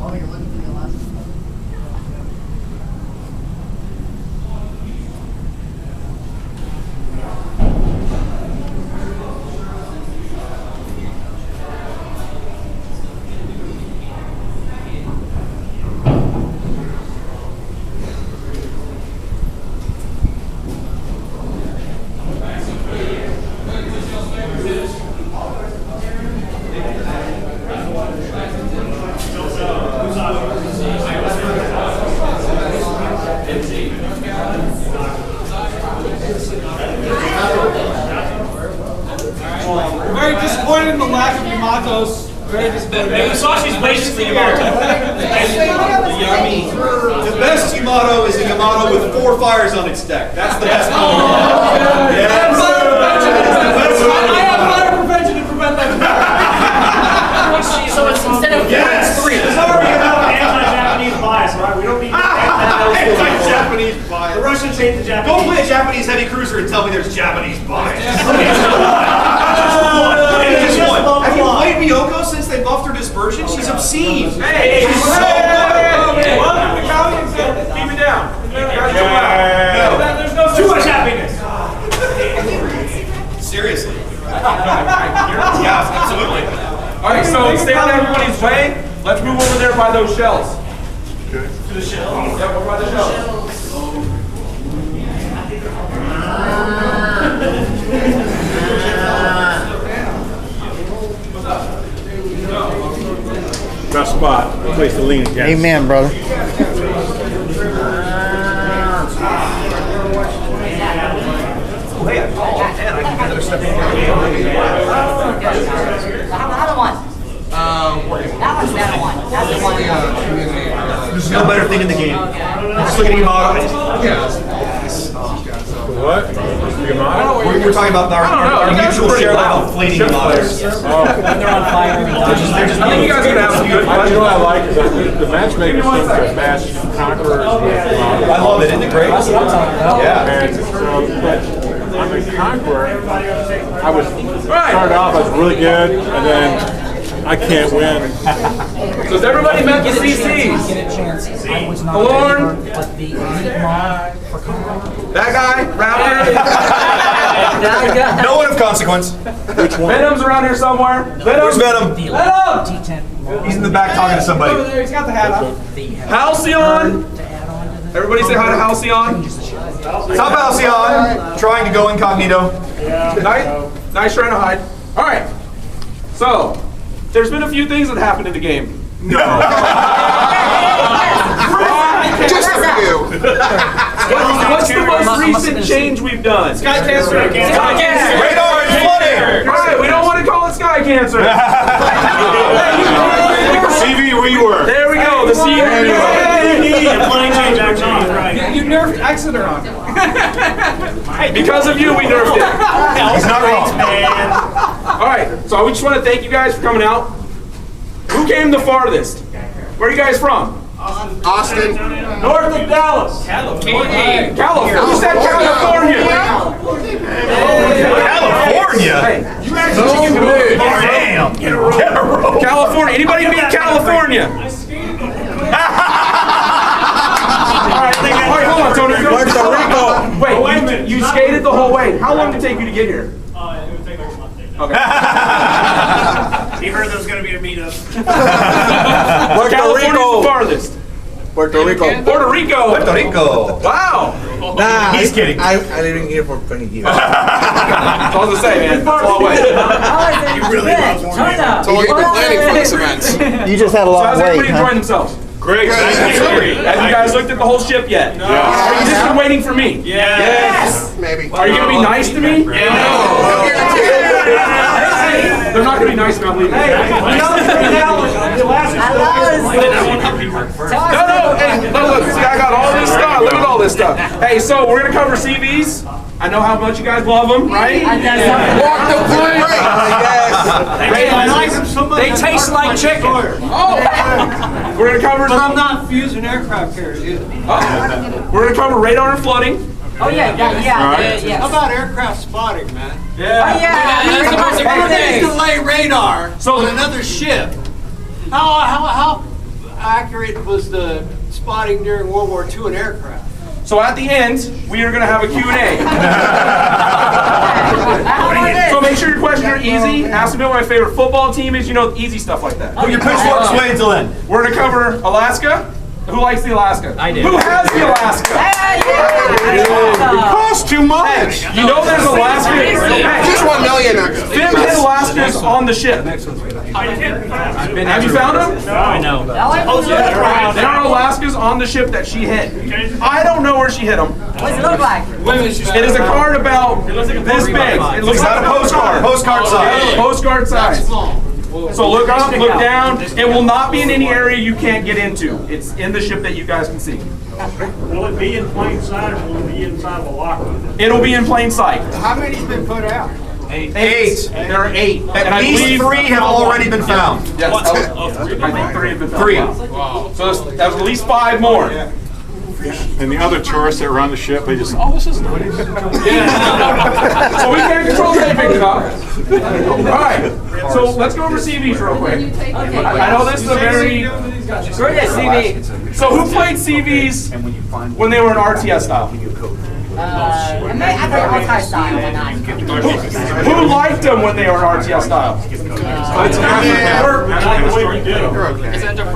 Oh, you're looking for the last one. Very disappointed in the lack of Yamatos. Very disappointed. Sashi's basically Yamato. The best Yamato is a Yamato with 4 fires on its deck. That's the best one. I have fire prevention to prevent that. So it's instead of 3. It's already about anti-Japanese bias, right? We don't need Anti-Japanese bias. The Russians hate the Japanese. Don't play a Japanese heavy cruiser and tell me there's Japanese bias. Have you played Miyoko since they buffed her dispersion? She's obscene. Hey, she's so good. Welcome to Italians. Keep me down. There's no too much happiness. Seriously. Yeah, absolutely. All right, so stay out of everybody's way. Let's move over there by those shells. To the shells. Yeah, over by the shells. Best spot, place to lean against. Amen, brother. Hey, I can get another step The other one. That one's the other one. That's the one. There's no better thing in the game. Just look at Yamato. What? Yamato? We're talking about our mutual share of inflating Yamatos. They're on fire. You guys are gonna have some good fun. You know what I like is that the matchmakers seem to match conquerors. I love it. Isn't it great? Yeah. And so, but I'm a conqueror. I was started off, I was really good, and then I can't win. So has everybody met the CCs? Alorn? That guy? Raptor? No one of consequence. Venom's around here somewhere. Where's Venom? Venom! He's in the back talking to somebody. Over there, he's got the hat on. Halcyon! Everybody say hi to Halcyon. Top Halcyon, trying to go incognito. Nice trying to hide. All right. So, there's been a few things that happened in the game. No. Just for you. What's the most recent change we've done? Sky Cancer. Radar and flooding. All right, we don't want to call it Sky Cancer. CV where you were. There we go. The CV. Flying change action. Right. You nerfed Exeter on it. Because of you, we nerfed it. He's not wrong. All right, so we just want to thank you guys for coming out. Who came the farthest? Where are you guys from? Austin. North of Dallas. California. California. Who said California? California? Hey, You actually damn. Get a roll. California. Anybody beat California? All right, hold on, Tony. Puerto Rico. Wait, wait a minute. You skated the whole way. How long did it take you to get here? It would take like a month. Okay. He heard there was going to be a meetup. California's the farthest. Puerto Rico. Puerto Rico. Puerto Rico. Wow. Nah, He's kidding. I live in here for 20 years. That's all I was gonna say, man. That's all I went. You really love Warhammer. So you've been planning for this event. You just had a So long how's wait, everybody huh? enjoying themselves? Great. Have you guys looked at the whole ship yet? No. Are you just been waiting for me? Yes. Maybe. Are you gonna be nice to me? They're not gonna be nice about leaving. I No, hey, look, this guy got all this stuff. Look at all this stuff. Hey, so we're gonna cover CVs. I know how much you guys love them, right? Walk the plank! They taste like chicken. Oh, we're gonna cover. But I'm not fusing aircraft carriers either. We're gonna cover radar and flooding. Oh yeah, yeah. How about aircraft spotting, man? Yeah. If we're going to delay radar So- on another ship, how accurate was the spotting during World War II in aircraft? So at the end, we are going to have a Q&A. So make sure your questions are easy. Ask me what my favorite football team is. You know, easy stuff like that. Put your pitchforks away until then. We're going to cover Alaska. Who likes the Alaska? I do. Who has the Alaska? It costs too much. You know there's Alaska. Just 1 million. Finn hid Alaskas on the ship. Have you found them? I know. There are Alaskas on the ship that she hid. I don't know where she hid them. What's it look like? It is a card about this big. It looks like a postcard. Postcard size. Postcard size. So look up, look down. It will not be in any area you can't get into. It's in the ship that you guys can see. Will it be in plain sight or will it be inside of a locker? It'll be in plain sight. How many's been put out? 8. There are 8. At least 3 have already been found. Yes, I think 3 have been found. 3. So there's at least 5 more. And the other tourists that were on the ship, they just, oh, this is nice. So we can't control that big enough. All right. So let's go over CVs real quick. I know this is a very. CV. So who played CVs when they were in RTS style? I play multi-style when I. Who liked them when they were in RTS style?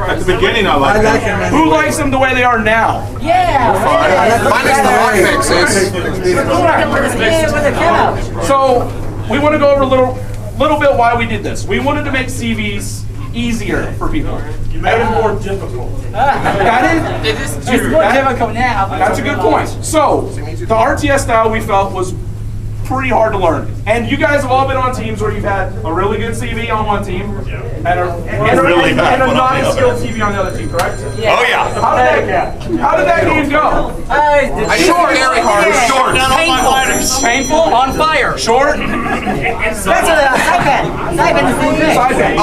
At the beginning, I liked it. Who likes them the way they are now? Yeah. Minus the rock mixes. So we want to go over a little bit why we did this. We wanted to make CVs easier for people. You made it more difficult. Got it? It's more difficult now. That's a good point. So the RTS style we felt was pretty hard to learn. And you guys have all been on teams where you've had a really good CV on one team and a not as skilled CV on the other team, correct? Oh yeah. How did that game go? Short, very hard. Short. Painful? On fire. Short? That's a side the same thing. Side bang.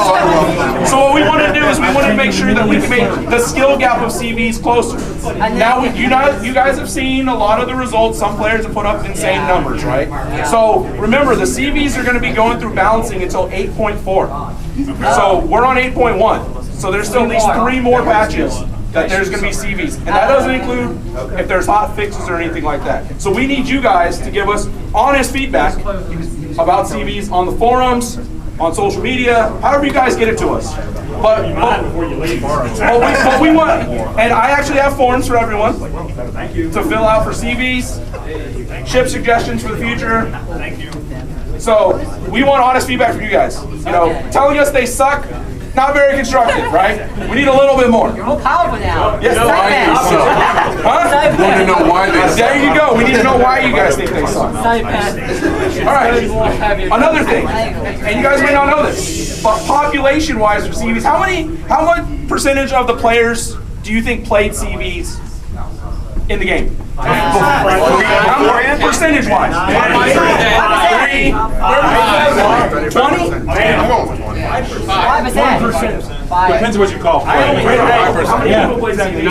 So what we wanted to do is we wanted to make sure that we can make the skill gap of CVs closer. Now you guys have seen a lot of the results. Some players have put up insane numbers, right? So remember, the CVs are going to be going through balancing until 8.4. So we're on 8.1. So there's still at least 3 more patches that there's going to be CVs. And that doesn't include if there's hot fixes or anything like that. So we need you guys to give us honest feedback about CVs on the forums, on social media, however you guys get it to us. But we want, and I actually have forms for everyone to fill out for CVs, ship suggestions for the future. Thank you. So we want honest feedback from you guys. You know, telling us they suck, not very constructive, right? We need a little bit more. You're more powerful now. Yes, Huh? Want to know why they There you go. We need to know why you guys think they suck. All right. Another thing, and you guys may not know this, but population-wise for CVs, how much percentage of the players do you think played CVs in the game? Percentage-wise? 20? 5%. Depends on what you call play. How many people play CVs?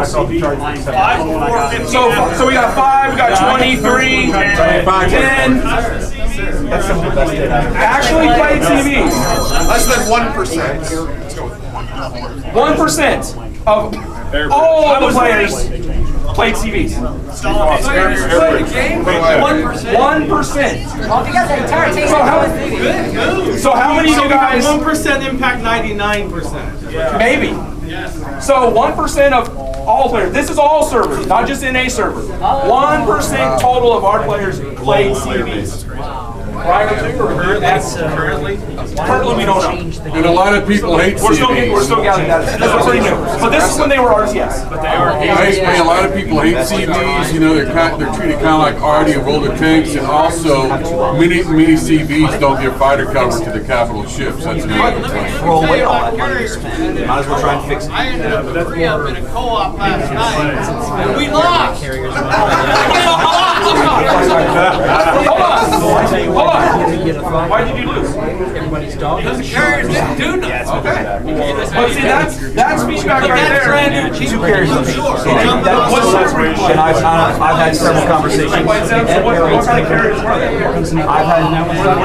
So we got 5, we got 23, 10. Actually played CVs. Less than 1%. 1% of all the players played CVs. 1%. So how many of you guys? 1% impact 99%. Maybe. So 1% of all players. This is all servers, not just NA server. 1% total of our players played CVs. Prior to or currently we don't know. And a lot of people hate We're still CVs. gathering that. This is pretty new. But this is when they were RTS. A lot of people hate CVs. You know, they're treated kind of like arty and roller tanks, and also many CVs don't give fighter cover to the capital ships. That's another thing. Throw away all that money. Might as well try and fix it. I ended up in a co-op last night, and we lost. Hold on. Why did you lose? Because the carriers didn't do nothing. Okay. But see, that's feedback right there. Two carriers on me. What's And I've had several conversations. what kind of carriers were they? Were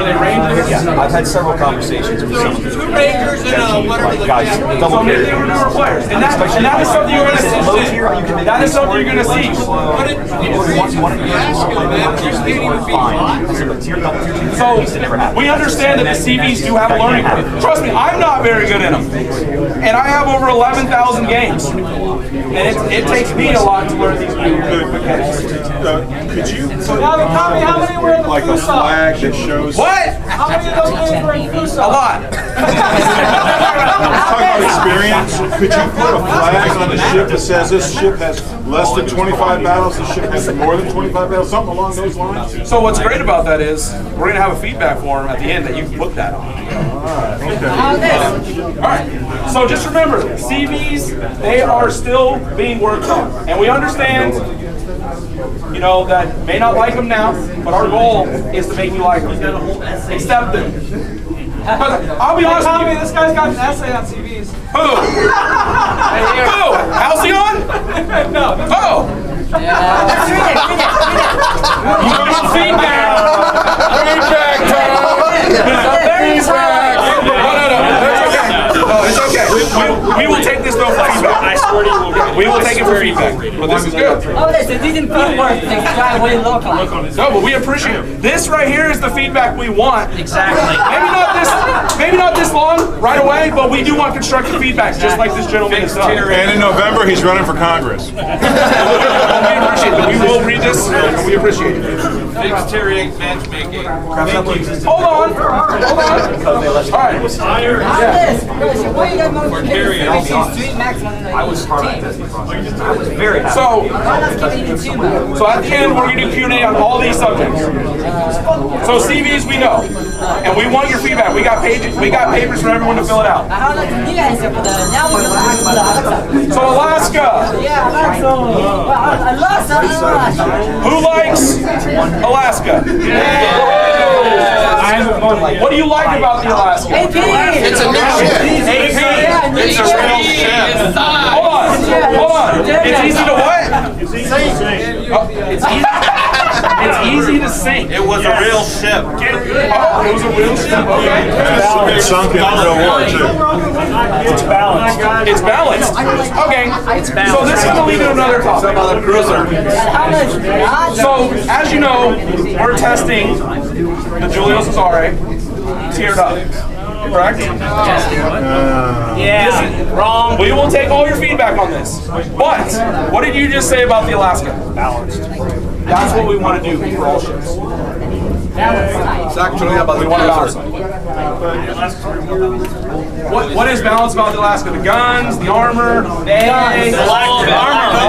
they Rangers? Yeah, I've had several conversations with some of them. 2 Rangers and whatever the Guys, double So maybe they carriers. were newer players. And that is something you're going to see. That is something you're going to see. So we understand that the CVs do have a learning curve. Trust me, I'm not very good in them. And I have over 11,000 games. And it takes me a lot to learn these mechanics. Could you put Tommy, how many were in the like a flag that shows? What? How many of those games were in A Fuso? lot. Talking about experience, could you put a flag on the ship that says this ship has less than 25 battles, this ship has more than 25 battles, something along those lines? So what's great about that is we're going to have a feedback form at the end that you can put that on. All right. So just remember, CVs, they are still being worked on. And we understand, you know, that may not like them now, but our goal is to make you like them. Accept them. I'll be honest with you. This guy's got an essay on CVs. Who? Who? Halcyon? No. Oh! You got feedback! Feedback time! Feedback! No, that's okay. No, it's okay. We will take this though for feedback. I swear to you, we will take it for feedback. Well, this is good. Oh, this didn't feel worth it. Try what it looked like. No, but we appreciate it. This right here is the feedback we want. Exactly. Maybe not this long right away, but we do want constructive feedback, just like this gentleman has done. And in November, he's running for Congress. We appreciate it. We will read this, and we appreciate it. Exterior matchmaking. Hold on. All right. How's this? What do you guys want to do? Street maximum. I was hard on this. I was very happy. So at the end, we're going to do Q&A on all these subjects. So CVs we know, and we want your feedback. We got pages. We got papers for everyone to fill it out. How much do you guys for the now we're going to ask for the Alexa? So Alaska. Yeah, Alexa. Alaska. Who likes Alaska? What do you like about the Alaska? AP. It's a new ship. AP. It's a real ship. Hold on. It's easy to what? It's easy to sink. It was a real ship. Oh, it was a real ship. Okay. It's sunk in the Real War, too. It's balanced. Okay. So this is going to lead to another topic. How much? So as you know, we're testing the Julio Cesare tiered up. Correct? Yeah. Wrong. We will take all your feedback on this. But what did you just say about the Alaska? Balanced. That's what we want to do for all ships. It's actually about We want to balance them. What is balanced about the Alaska? The guns, the armor, the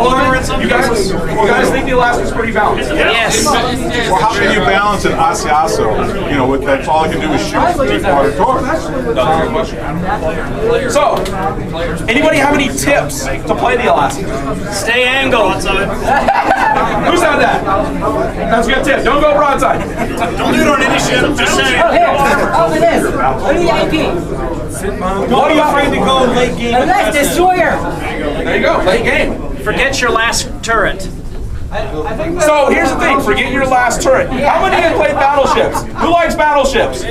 armor. You guys think the Alaska's pretty balanced? Yes. Well, how can you balance an Asiaso? You know, that's all I can do is shoot deep water torque. So, anybody have any tips to play the Alaska? Stay angled. Who said that? That's a good tip. Don't go broadside. Don't do it on any ship. Just saying. Oh, here. Over this. What do you AP? What are you afraid to go late game? Unless destroyer. There you go, late game. Forget your last turret. So here's the thing, forget your last turret. How many of you played battleships? Who likes battleships?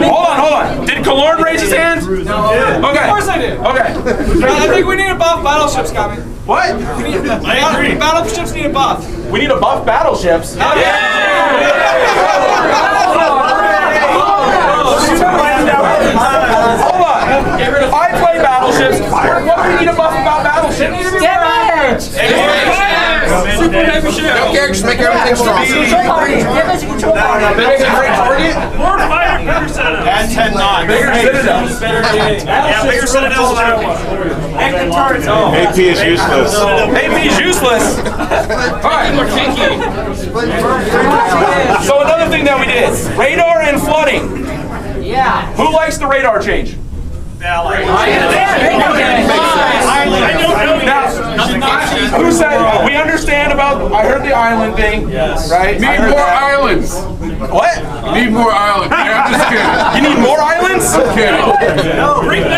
Hold on. Did Kalorn raise his hand? No. Okay. Of course I did. Okay. I think we need a buff battleships, Tommy. What? I agree. Battleships need a buff. We need to buff battleships. Hell yeah! Hold on. I play battleships. What do we need to buff about battleships? Damage. Super heavy ship. Don't care, just make everything strong. Control party. Damage and control party. Make a great target. More fire, bigger citadel. Add 10 knots. Bigger citadel. Yeah, bigger citadel than I want. Active turrets. AP is useless. AP is useless. Alright. So another thing that we did, radar and flooding. Yeah. Who likes the radar change? I Who said, we understand about, I heard the island thing, right? Need more islands. What? Need more islands. Yeah, I'm just kidding. You need more islands? I'm kidding.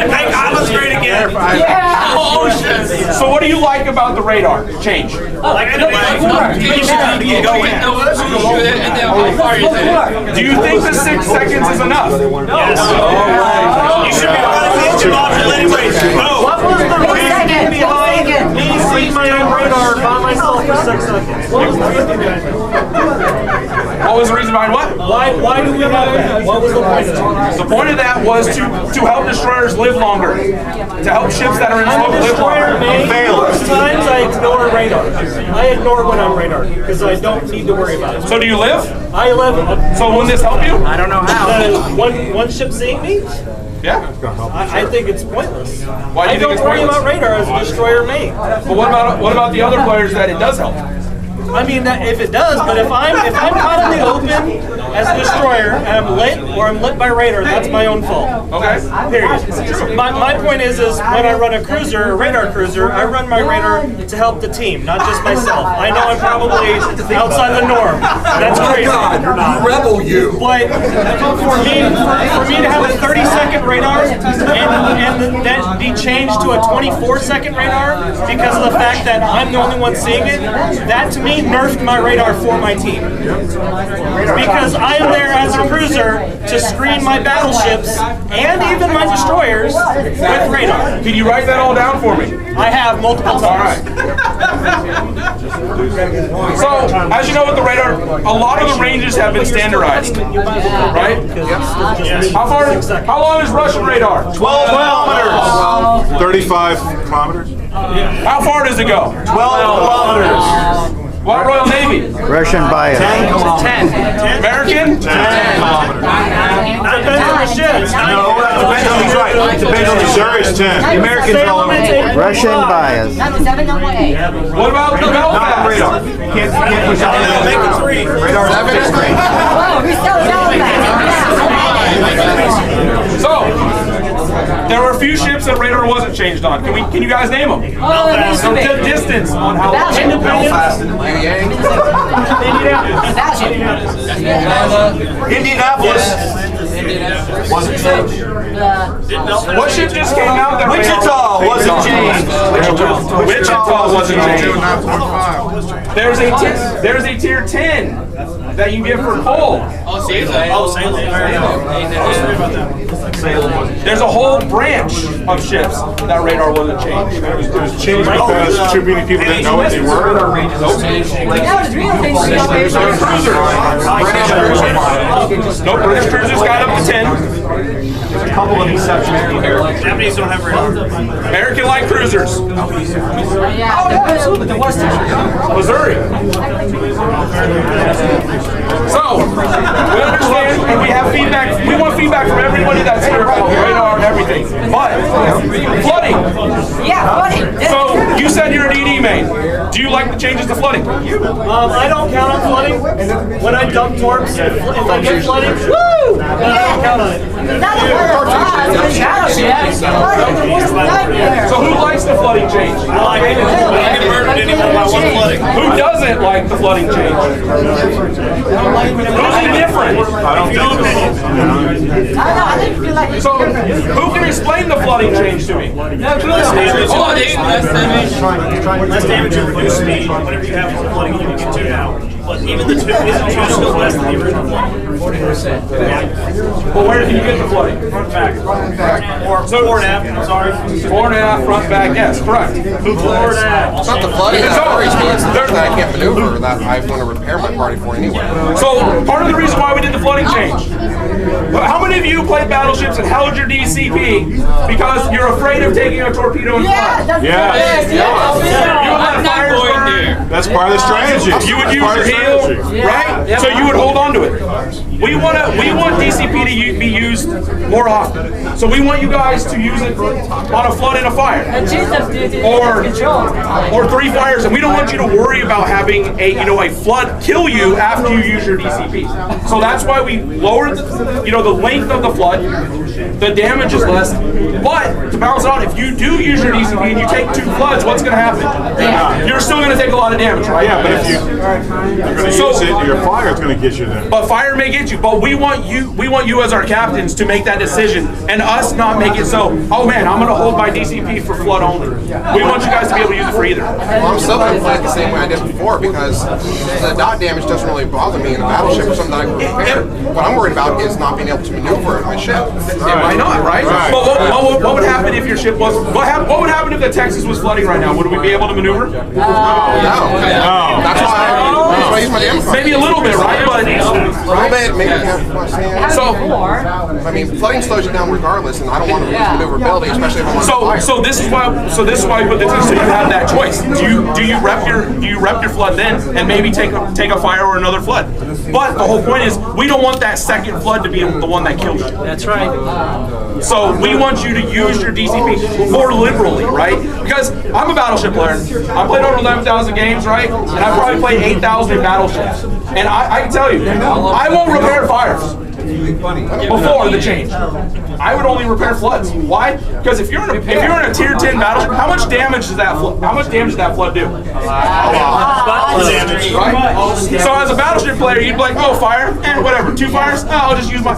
Make islands great again. So what do you like about the radar change? Like, I don't like keep going. Do you think the 6 seconds is enough? Yes. You should be running the engine module anyways. No. What was the reason behind me seeing my own radar by myself for 6 seconds? What was the reason behind that? What was the reason behind what? Why do we have that? What was the point of that? The point of that was to help destroyers live longer. To help ships that are in smoke live longer. Most times I ignore radar. I ignore when I'm radar because I don't need to worry about it. So do you live? I live. So wouldn't this help you? I don't know how. One ship seeing me? Yeah. I think it's pointless. Why do you think it's worry pointless? about radar as a destroyer may. But what about the other players that it does help? I mean, if it does, but if I'm caught in the open as a destroyer and I'm lit or I'm lit by radar, that's my own fault. Okay. Period. My point is when I run a cruiser, a radar cruiser, I run my radar to help the team, not just myself. I know I'm probably outside the norm. That's crazy. You rebel, you. But for me to have a 30-second radar and then be changed to a 24-second radar because of the fact that I'm the only one seeing it, that to me nerfed my radar for my team. Because I am there as a cruiser to screen my battleships and even my destroyers with radar. Can you write that all down for me? I have multiple times. All right. So, as you know with the radar, a lot of the ranges have been standardized, right? How long is Russian radar? 12 kilometers. 35 kilometers. How far does it go? 12 kilometers. What Royal Navy? Russian bias. 10. American? 10 kilometers. Depends on the ships. No, he's right. It depends on the Missouri's 10. The Americans all over. Russian bias. What about the Belfast? Radar. You can't push out. Make it 3. Radar. So, there were a few ships that radar wasn't changed on. Can you guys name them? So the distance on how Belfast. Indianapolis. Wasn't changed. What ship just came out that Wichita wasn't changed. Wichita wasn't changed. There's a tier 10 that you get for coal. There's a whole branch of ships that radar wasn't changed. It was changed because too many people didn't know what they were. No, British cruisers got up to 10. There's a couple of exceptions. Japanese don't have radar. American light cruisers. Missouri. So, we understand and we have feedback. We want feedback from everybody that's here about radar and everything. But, flooding. So, you said you're an ED main. Do you like the changes to flooding? I don't count on flooding. When I dump torps, if I get flooding, woo! I don't count on it. So who likes the flooding change? I get murdered anymore when I want flooding. Who doesn't like the flooding change? Who's indifferent? So who can explain the flooding change to me? Less damage and reduce speed. Whatever you have for flooding, you can get 2 now. But even the 2 isn't still less than the original flooding. 40%. Well, where did you get the flooding? Front back. Or so 4 and a half, I'm sorry. 4.5 front back, yes, correct. 4.5. It's not the flooding that worries me, it's the fact that I can't maneuver that I want to repair my party for anyway. So, part of the reason why we did the flooding change. How many of you played battleships and held your DCP because you're afraid of taking a torpedo and flood? Yeah. You would let fires burn. That's part of the strategy. You would use your heel, right? So you would hold on to it. We want DCP to be used more often. So we want you guys to use it on a flood and a fire, or 3 fires, and we don't want you to worry about having a flood kill you after you use your DCP. So that's why we lowered the length of the flood. the damage is less. But to balance it out, if you do use your DCP and you take 2 floods, what's going to happen? You're still going to take a lot of damage, right? Yeah, but if you're going to use it, your fire is going to get you there. But fire may get you. But we want you as our captains to make that decision, and us not make it so. Oh man, I'm going to hold my DCP for flood only. We want you guys to be able to use it for either. Well, I'm still going to play it the same way I did before because the dot damage doesn't really bother me in a battleship or something that I can repair. What I'm worried about is not being able to maneuver my ship. Why not, right? But what would happen if your ship was? What would happen if the Texas was flooding right now? Would we be able to maneuver? No. That's why I use my damage. Maybe a little bit, right? But a little bit, maybe. So, I mean, flooding slows you down regardless, and I don't want to lose maneuverability, especially if I want to fire. So this is why we put this in, so you have that choice. Do you rep your flood then, and maybe take a fire or another flood? But the whole point is, we don't want that second flood to be the one that kills you. That's right. So we want you to use your DCP more liberally, right? Because I'm a Battleship player. I played over 11,000 games, right? And I probably played 8,000 Battleships. And I can tell you, I won't repair fires before the change. I would only repair floods. Why? Because if you're in a tier 10 battleship, how much damage does that flood do? Right? So as a battleship player, you'd be like, oh, fire, whatever, 2 fires, I'll just use my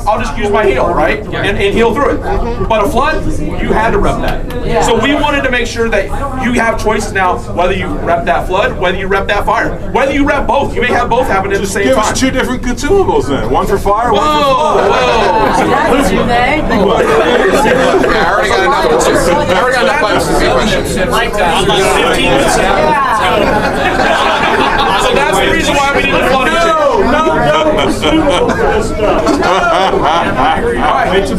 heal, right? And heal through it. But a flood, you had to rep that. So we wanted to make sure that you have choices now, whether you rep that flood, whether you rep that fire, whether you rep both. You may have both happen at the same time. Give us 2 different consumables then. One for fire, one for Whoa! I already got enough questions. So that's the reason why we need to flood it.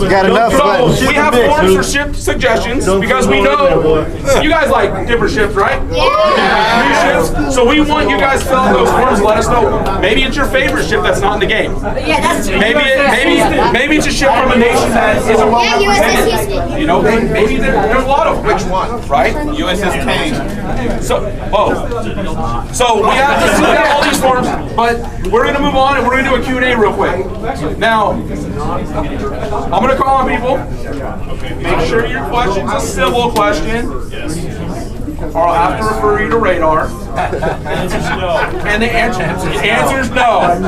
Got enough buttons. So we have forms for ship suggestions because we know you guys like different ships, right? Yeah. New ships. So we want you guys to fill out those forms and let us know. Maybe it's your favorite ship that's not in the game. Yeah, that's true. Maybe it's a ship from a nation that isn't well represented. You know, maybe there's a lot of which one, right? USS Kane. So we have all these forms, but we're going to move on and we're going to do a Q&A real quick. Now, I'm going to call on people. Make sure your question's a civil question, or I'll have to refer you to radar. And the answer is no.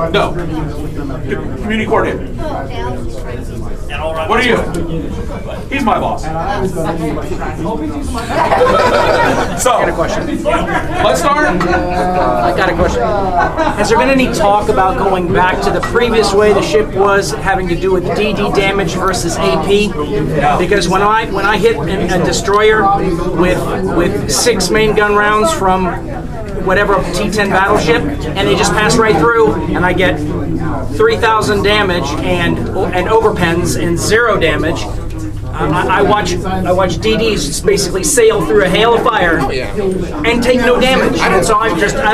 No. Community coordinator. What are you? He's my boss. So, let's start. I got a question. Has there been any talk about going back to the previous way the ship was, having to do with DD damage versus AP? Because when I hit a destroyer with 6 main gun rounds from whatever T-10 battleship, and they just pass right through, and I get 3,000 damage and overpens and 0 damage. I watch DDs basically sail through a hail of fire and take no damage. And so I don't get it. I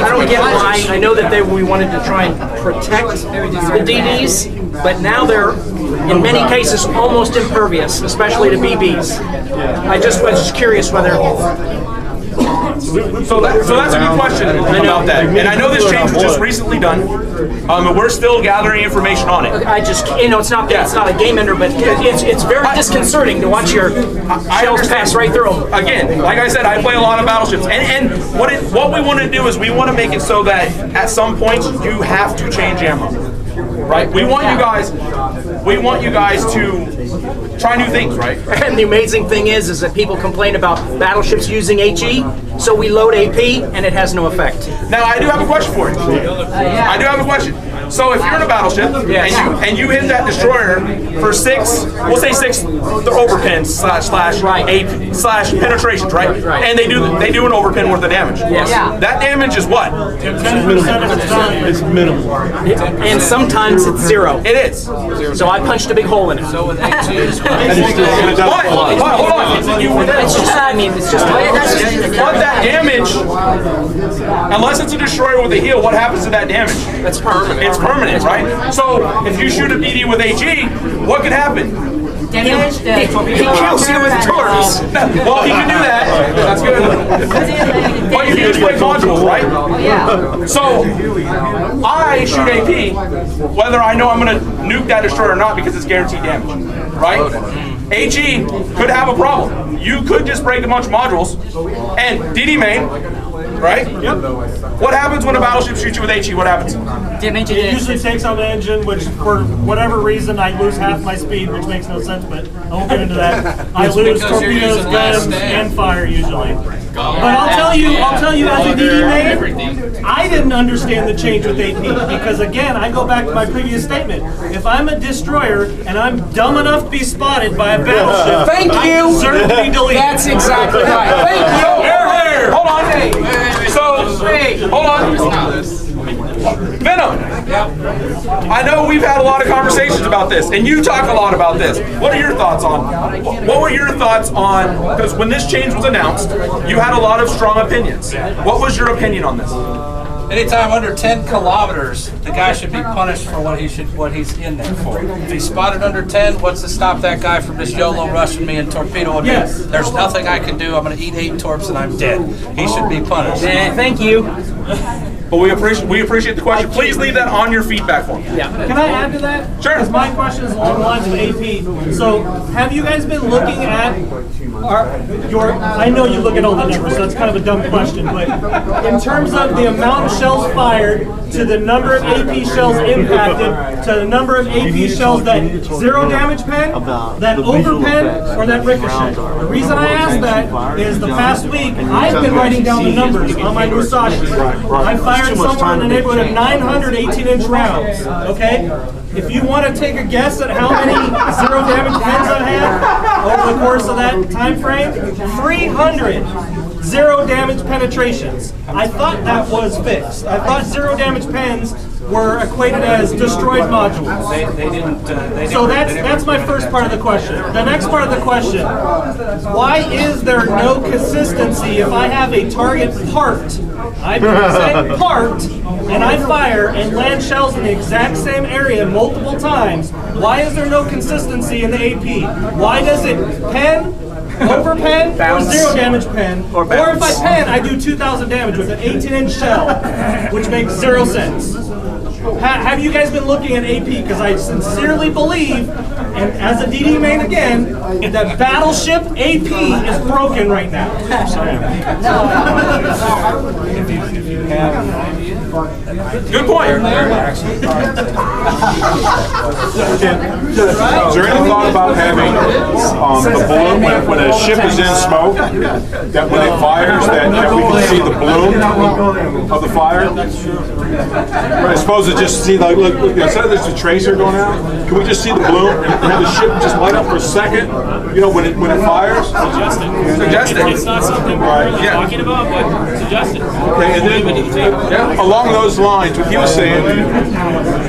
don't get why. I know that we wanted to try and protect the DDs, but now they're in many cases almost impervious, especially to BBs. I was just curious whether. So that's a good question about that. And I know this change was just recently done, and we're still gathering information on it. It's not a game ender, but it's very disconcerting to watch your shells pass right through them. Again, like I said, I play a lot of battleships, and what we want to do is we want to make it so that at some points you have to change ammo. Right? We want you guys to try new things, right? And the amazing thing is that people complain about battleships using HE, so we load AP and it has no effect. Now I do have a question for you. I do have a question. So if you're in a battleship and you hit that destroyer for 6, we'll say 6 overpins slash penetrations, right? And they do an overpin worth of damage. Yes. That damage is what? 10% of the time. It's minimal. And sometimes it's 0. It is. So I punched a big hole in it. So with HE, But hold on. It's just. But that damage, unless it's a destroyer with a heal, what happens to that damage? That's permanent. It's permanent, right? So if you shoot a BD with HE, what could happen? He kills you with torps. Well, he can do that. That's good. But you can just break modules, right? Yeah. So, I shoot AP, whether I know I'm going to nuke that destroyer or not, because it's guaranteed damage, right? AG could have a problem. You could just break a bunch of modules, and DD main, right? Yep. What happens when a battleship shoots you with HE? What happens? It usually takes out the engine, which for whatever reason I lose half my speed, which makes no sense, but I won't get into that. I lose torpedoes, guns, and fire usually. But I'll tell you as a DD main, I didn't understand the change with AP because again, I go back to my previous statement. If I'm a destroyer and I'm dumb enough to be spotted by a battleship, Thank you. I deserve to be deleted. That's exactly right. Thank you. Here. Hold on. So, hold on. Venom. I know we've had a lot of conversations about this, and you talk a lot about this. What are your thoughts on? What were your thoughts on? Because when this change was announced, you had a lot of strong opinions. What was your opinion on this? Anytime under 10 kilometers, the guy should be punished for what he's in there for. If he's spotted under 10, what's to stop that guy from just YOLO rushing me and torpedoing me? Yes. There's nothing I can do. I'm going to eat 8 torps and I'm dead. He should be punished. Thank you. But we appreciate the question. Please leave that on your feedback form. Yeah. Can I add to that? Sure. Because my question is along the lines of AP. So, have you guys been looking at I know you look at all the numbers, so that's kind of a dumb question, but in terms of the amount of shells fired to the number of AP shells impacted to the number of AP shells that zero damage pen, that over pen, or that ricochet. The reason I ask that is the past week I've been writing down the numbers on my Musashi. I fired somewhere in the neighborhood of 900 18-inch rounds, okay? If you want to take a guess at how many zero damage pens I had over the course of that time frame, 300 zero damage penetrations. I thought that was fixed. I thought zero damage pens were equated as destroyed modules. So that's my first part of the question. The next part of the question, why is there no consistency if I have a target parked, I say parked, and I fire and land shells in the exact same area multiple times? Why is there no consistency in the AP? Why does it pen, over pen, or zero damage pen? Or if I pen, I do 2,000 damage with an 18-inch shell, which makes 0 sense. Have you guys been looking at AP? Because I sincerely believe, and as a DD main again, that Battleship AP is broken right now. Good point. Is there any thought about having the balloon when a ship is in smoke, that when it fires, that we can see the bloom of the fire? I suppose to just see, like, look, instead of there's a tracer going out, can we just see the bloom and have the ship just light up for a second? You know, when it fires. Suggest it. It's not something we're talking about, but suggest it. Okay, and then along those lines, what he was saying,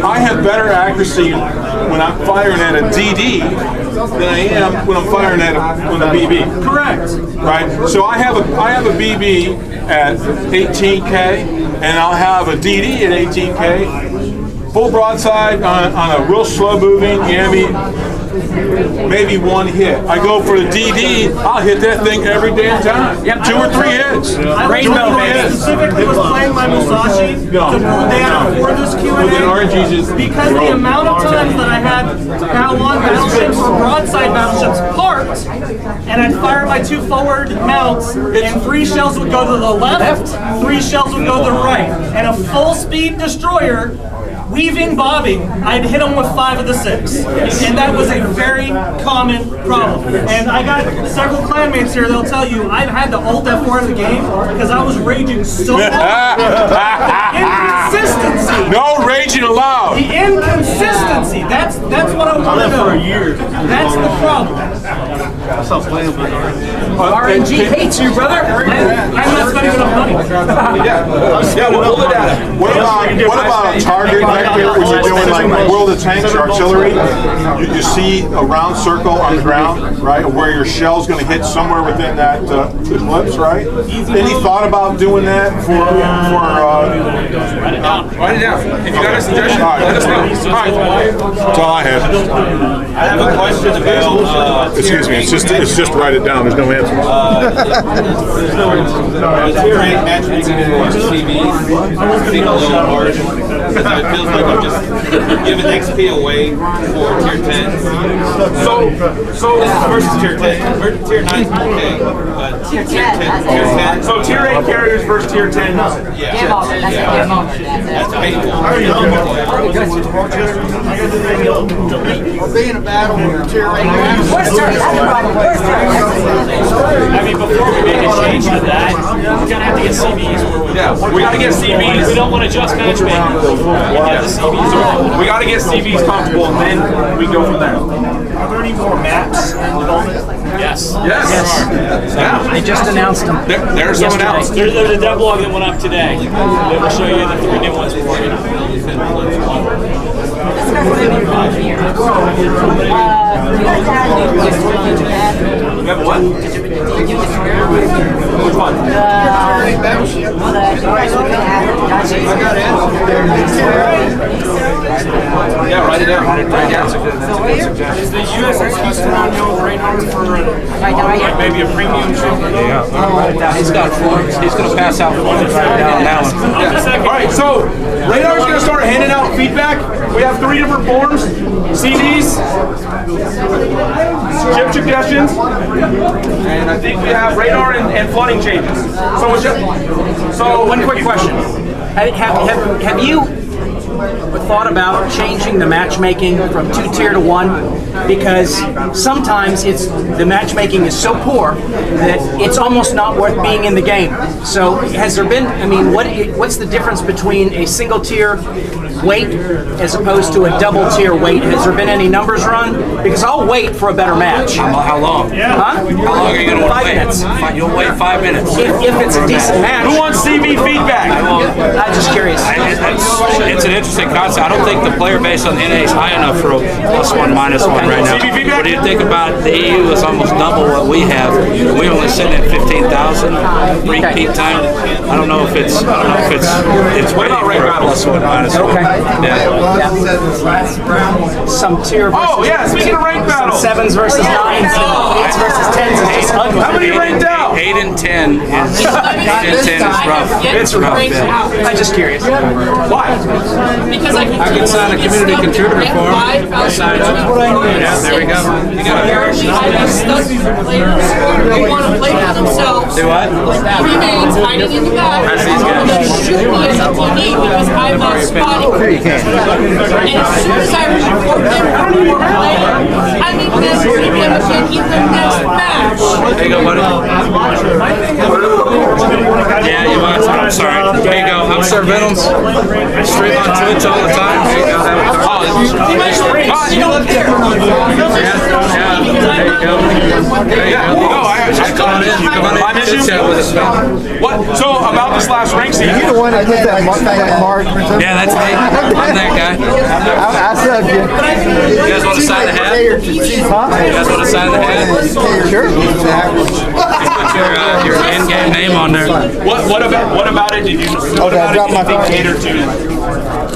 I have better accuracy when I'm firing at a DD than I am when I'm firing at a BB. Correct. Right. So I have a BB at 18K, and I'll have a DD at 18K. Full broadside on a real slow moving Yami. Maybe one hit. I go for the DD, I'll hit that thing every damn time. Yep. 2 or 3 hits. I specifically was playing my Musashi to pull data for this Q&A because the amount of times that I had Battle 1 battleships or broadside battleships parked, and I'd fire my 2 forward mounts, and 3 shells would go to the left, 3 shells would go to the right, and a full speed destroyer weaving, bobbing, I'd hit them with 5 of the 6. And that was a very common problem. And I got several clanmates here that'll tell you I've had to ult F4 in the game because I was raging so hard. Inconsistency. No raging allowed. The inconsistency. That's what I want to know. That's the problem. RNG hates you, brother. I'm not spending enough money. We'll pull it out. What about a target vector when you're doing like World of Tanks artillery? You see a round circle on the ground, right, where your shell's going to hit somewhere within that ellipse, right? Any thought about doing that for Write it down. If you got a suggestion, let us know. All right. That's all I had. have a question about. Excuse me, it's just write it down. There's no answer. The tier 8 matchmaking for CVs seem a little harsh. It feels like I'm just giving XP away for tier 10. So versus tier 10. Tier 9 is okay, but tier 10. So tier 8 carriers versus tier 10. Yeah. That's painful. We're being a battle with tier 8. I mean, before we make a change to that, we're gonna have to get CVs. Yeah, we gotta get CVs. We don't want to just matchmaking. Get the CVs. We gotta get CVs comfortable, and then we go from there. Are there any more maps in development? Yes. Yes. Yeah. They just announced them. There's someone else. There's a devlog that went up today. That will show you the 3 new ones for you. You have what? Which one? Yeah, write it down. Is the USS Houston on your radar for like maybe a premium ship? Yeah. He's got forms. He's going to pass out forms right down now. All right, so Radar's going to start handing out feedback. We have 3 different forms: CVs, ship suggestions, and I think we have radar and flooding changes. So one quick question: Have you thought about changing the matchmaking from 2-tier to 1? Because sometimes the matchmaking is so poor that it's almost not worth being in the game. So has there been, I mean, what's the difference between a single tier weight as opposed to a double tier weight? Has there been any numbers run? Because I'll wait for a better match. How long? Huh? How long are you going to 5 wait? minutes. You'll wait 5 minutes. If it's a decent match. who wants CV feedback? I'm just curious. It's an interesting concept. I don't think the player base on the NA is high enough for a +1, -1 right now. What do you think about the EU is almost double what we have? We're only sitting at 15,000 repeat time. I don't know if it's What about rank battles? +1, -1. Okay. Yeah. Some tier versus, Oh yeah, speaking of rank battles. 7s versus 9s, 8s versus 10s is just ugly. How many ranked out? 8 and 10 is rough. It's rough. I'm just curious. Why? Because I can sign a community contributor form. Yeah, there we go. You got it. They want to play for themselves. Do what? Remains hiding in the back. That's these guys. Shoot me as a TV because I'm not spotting. And as soon as I report them for play, I need them to be able to keep them next match. There you go, buddy. Yeah, you want? I'm sorry. There you go. I'm Sir Venom's. I stream on Twitch all the time. There you go. You look there. Yeah, there you go. There you go. Just come on in. Come on in. Chit chat with us, man. What? So about this last rank season. You the one that put that mark? Yeah, that's me. I'm that guy. I subbed you. You guys want to sign the hat? You guys want to sign the hat? Sure. Put your in-game name on there. What about it? Did you? What about it? Did you cater to?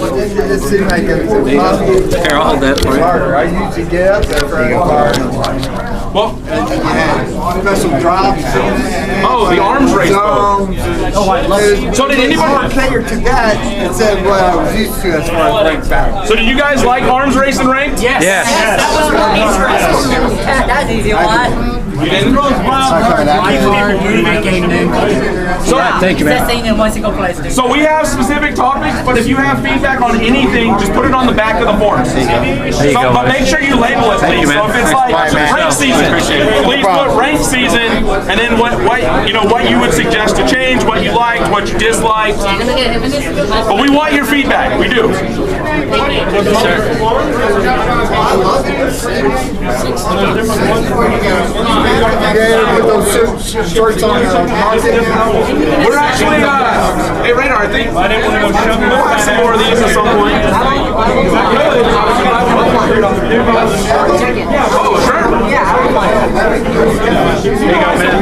It seemed like it was impossible. Here, I'll hold that for you. I usually get up there for a fire. Well, special drops. Oh, the arms race boat. So did anybody cater to that instead of what I was used to as far as rank battle? So did you guys like arms race and ranked? Yes. That was more interesting. That's easy one. You didn't? So, Thank you, man. In one single place. So we have specific topics, but if you have feedback on anything, just put it on the back of the forms. But make sure you label it, please. So if it's like rank season, please put rank season, and then what you would suggest to change, what you liked, what you disliked. But we want your feedback. We do. We're actually, hey Radar, I think we'll have some more of these at some point. Oh, sure. Here you go, man.